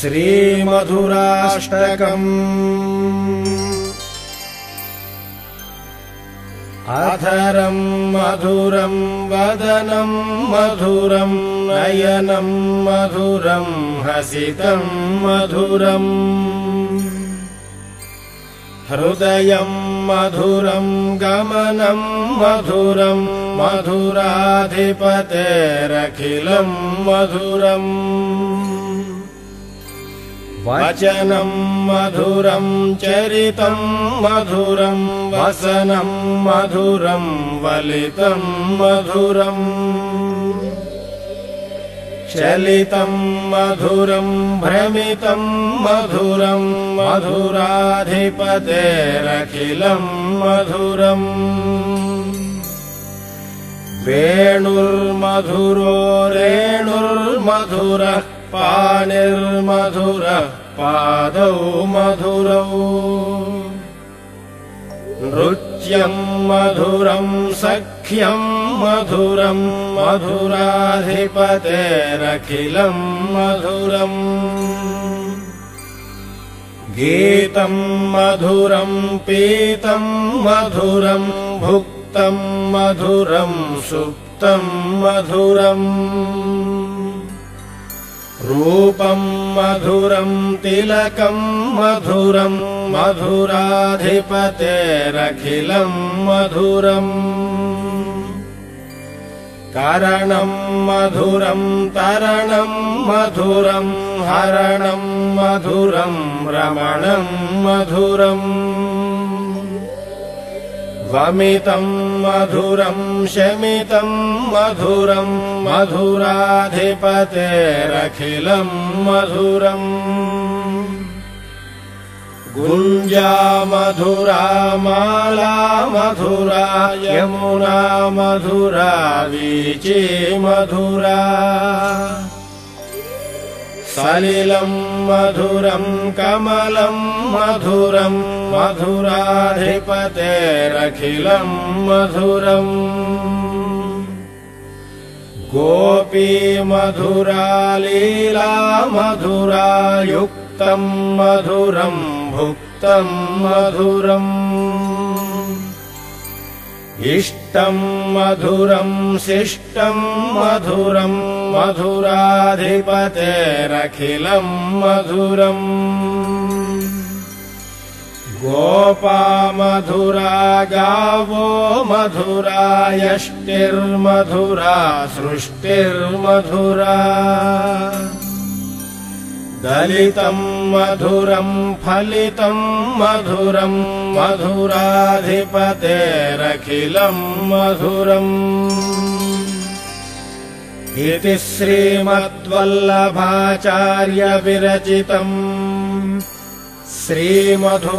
श्रीमधुराष्टकम्। अधरम् मधुरम् वदनम् मधुरम् नयनम् मधुरम् हसितम् मधुरम् हृदयम् मधुरम् गमनम् मधुरम् मधुराधिपतेरखिलम् मधुरम् वचनम् मधुरम् चरितम् मधुरम् वसनम् मधुरम् वलितम् मधुरम् चलितम् मधुरम् भ्रमितम् मधुरम् मधुराधिपतेरखिलम् मधुरम् वेणुर्मधुरो रेणुर्मधुरः पाणिर्मधुरः पादौ मधुरौ नृत्यम् मधुरम् सख्यम् मधुरम् मधुराधिपतेरखिलम् मधुरम् गीतम् मधुरम् पीतम् मधुरम् भुक्तम् मधुरम् सुप्तम् मधुरम् रूपम् मधुरम् तिलकम् मधुरम् मधुराधिपतेरखिलम् मधुरम् करणम् मधुरम् तरणम् मधुरम् हरणम् मधुरम् रमणम् मधुरम् वमितम् मधुरम् शमितम् मधुरम् मधुराधिपतेरखिलम् मधुरम् गुञ्जा मधुरा माला मधुरा यमुना मधुरा वीची मधुरा सलिलम् मधुरम् कमलम् मधुरम् मधुराधिपतेरखिलम् मधुरम् गोपी मधुरा लीला मधुरा युक्तम् मधुरम् भुक्तम् मधुरम् इष्टम् मधुरम् शिष्टम् मधुरम् मधुराधिपतेरखिलम् मधुरम् गोपा मधुरा गावो मधुरा यष्टिर्मधुरा सृष्टिर्मधुरा दलितम् मधुरम् फलितम् मधुरम् मधुराधिपतेरखिलम् मधुरम् इति श्रीमद्वल्लभाचार्य विरचितम् श्रीमधुराष्टकम्।